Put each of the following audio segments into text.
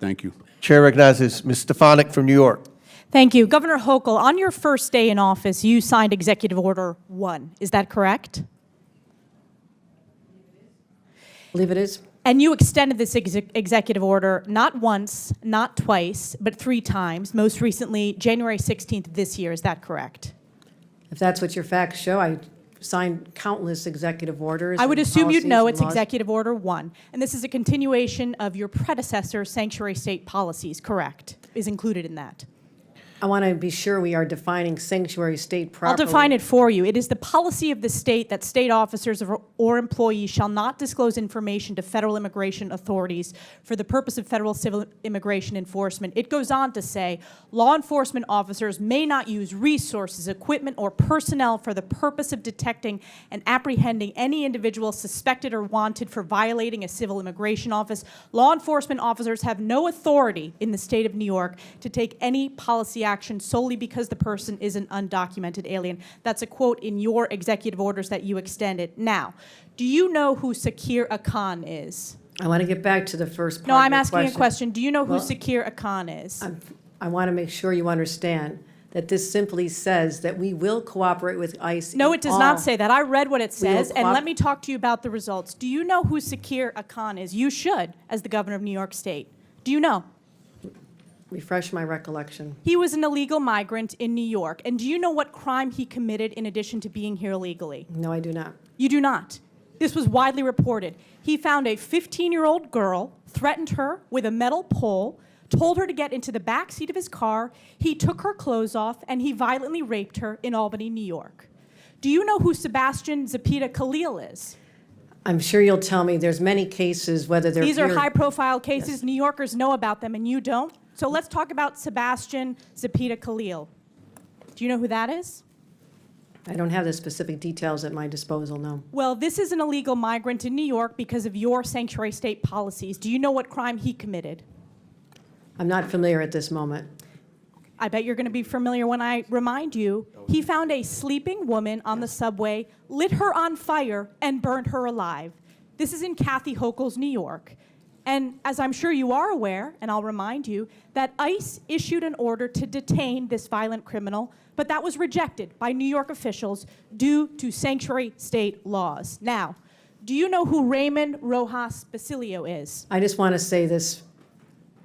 Thank you. Chair recognizes Ms. Stefanik from New York. Thank you. Governor Hochul, on your first day in office, you signed Executive Order 1. Is that correct? I believe it is. And you extended this executive order not once, not twice, but 3 times, most recently January 16th of this year. Is that correct? If that's what your facts show, I signed countless executive orders. I would and assume you'd policies know and it's laws. Executive Order 1. And this is a continuation of your predecessor's sanctuary state policies, correct? Is included in that. I want to be sure we are defining sanctuary state I'll properly. define it for you. It is the policy of the state that state officers or employees shall not disclose information to federal immigration authorities for the purpose of federal civil immigration enforcement. It goes on to say, law enforcement officers may not use resources, equipment, or personnel for the purpose of detecting and apprehending any individual suspected or wanted for violating a civil immigration office. Law enforcement officers have no authority in the state of New York to take any policy action solely because the person is an undocumented alien. That's a quote in your executive orders that you extended. Now, do you know who Sakir Akan is? I want to get back to the first part No, of I'm your asking a question. Do you know who Well, Sakir Akan is? I want to make sure you understand that this simply says that we will cooperate with ICE. No, in it does all- not say that. I read what it We will says, and let me talk to you about the results. Do you know who Sakir Akan is? You should, as the governor of New York State. Do you know? Refresh my recollection. He was an illegal migrant in New York. And do you know what crime he committed in addition to being here illegally? No, I do not. You do not. This was widely reported. He found a 15-year-old girl, threatened her with a metal pole, told her to get into the back seat of his car, he took her clothes off, and he violently raped her in Albany, New York. Do you know who Sebastian Zapita Khalil is? I'm sure you'll tell me there's many cases, whether they're These are here- high-profile cases. Yes. New Yorkers know about them, and you don't. So let's talk about Sebastian Zapita Khalil. Do you know who that is? I don't have the specific details at my disposal, no. Well, this is an illegal migrant in New York because of your sanctuary state policies. Do you know what crime he committed? I'm not familiar at this moment. I bet you're going to be familiar when I remind you. He found a sleeping woman on the subway, lit her on fire, and burned her alive. This is in Kathy Hochul's New York. And as I'm sure you are aware, and I'll remind you, that ICE issued an order to detain this violent criminal, but that was rejected by New York officials due to sanctuary state laws. Now, do you know who Raymond Rojas Basilio is? I just want to say this.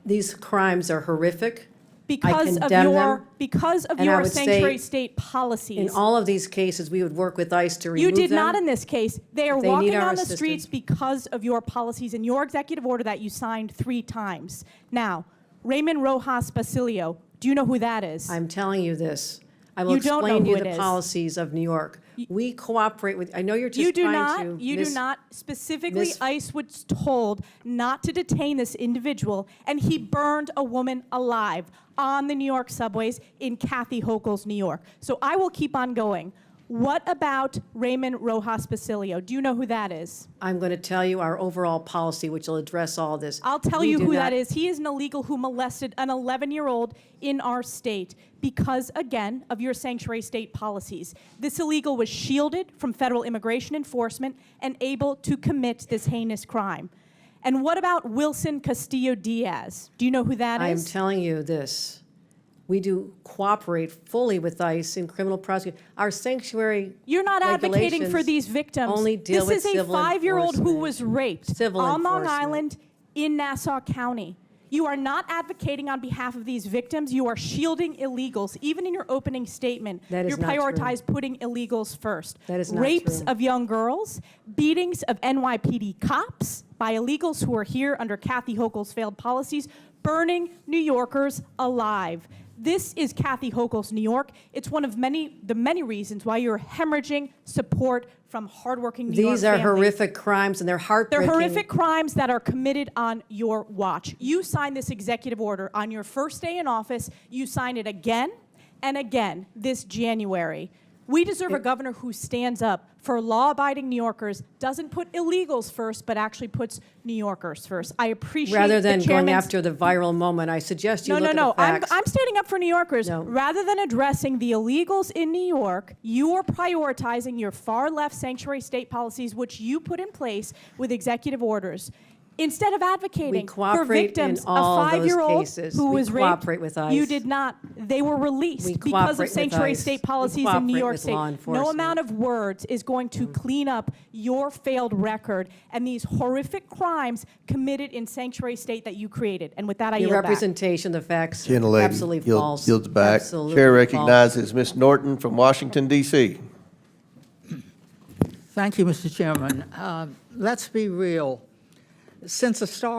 These crimes are horrific. Because of condemn your them, because of and I your would say sanctuary state policies. In all of these cases, we would work with ICE to remove You them. did not in this case. They are If they need walking our on the assistance. streets because of your policies and your executive order that you signed 3 times. Now, Raymond Rojas Basilio, do you know who that is? I'm telling you this. I will You don't explain know you who the it is. policies of New York. We cooperate with, I know you're just You do trying not. to. You do not. Specifically, miss- ICE was told not to detain this individual, and he burned a woman alive on the New York subways in Kathy Hochul's New York. So I will keep on going. What about Raymond Rojas Basilio? Do you know who that is? I'm going to tell you our overall policy, which will address all this. I'll tell We you do who not- that is. He is an illegal who molested an 11-year-old in our state because, again, of your sanctuary state policies. This illegal was shielded from federal immigration enforcement and able to commit this heinous crime. And what about Wilson Castillo Diaz? Do you know who that I am is? telling you this. We do cooperate fully with ICE in criminal prosecution. Our sanctuary You're not advocating for regulations these victims. only deal with This is a civil 5-year-old who enforcement. was raped Civil on Long enforcement. Island in Nassau County. You are not advocating on behalf of these victims. You are shielding illegals. Even in your opening statement, That is you not true. prioritize putting illegals first. That is not Rapes true. of young girls, beatings of NYPD cops by illegals who are here under Kathy Hochul's failed policies, burning New Yorkers alive. This is Kathy Hochul's New York. It's one of the many reasons why you're hemorrhaging support from hardworking New York These are families. horrific crimes, and they're They're heartbreaking. horrific crimes that are committed on your watch. You signed this executive order on your first day in office. You signed it again and again this January. We deserve a governor who stands up for law-abiding New Yorkers, doesn't put illegals first, but actually puts New Yorkers first. I appreciate Rather the than going chairman's- after the viral moment, I suggest you No, look no, at the no. facts. I'm standing up for New Yorkers. No. Rather than addressing the illegals in New York, you are prioritizing your far-left sanctuary state policies, which you put in place with executive orders. Instead of advocating for cooperate in victims, a all those 5-year-old cases. who We was cooperate raped, with ICE. you did not. They were released We because cooperate of with sanctuary ICE. state We policies in New cooperate York with State. law No enforcement. amount of words is going to clean up your failed record and these horrific crimes committed in sanctuary state that you created. And with that, I Your yield back. representation, the facts, Gentlelady absolutely false. yields back. Absolutely Chair false. recognizes Ms. Norton from Washington, D.C. Thank you, Mr. Chairman. Let's be real. Since the start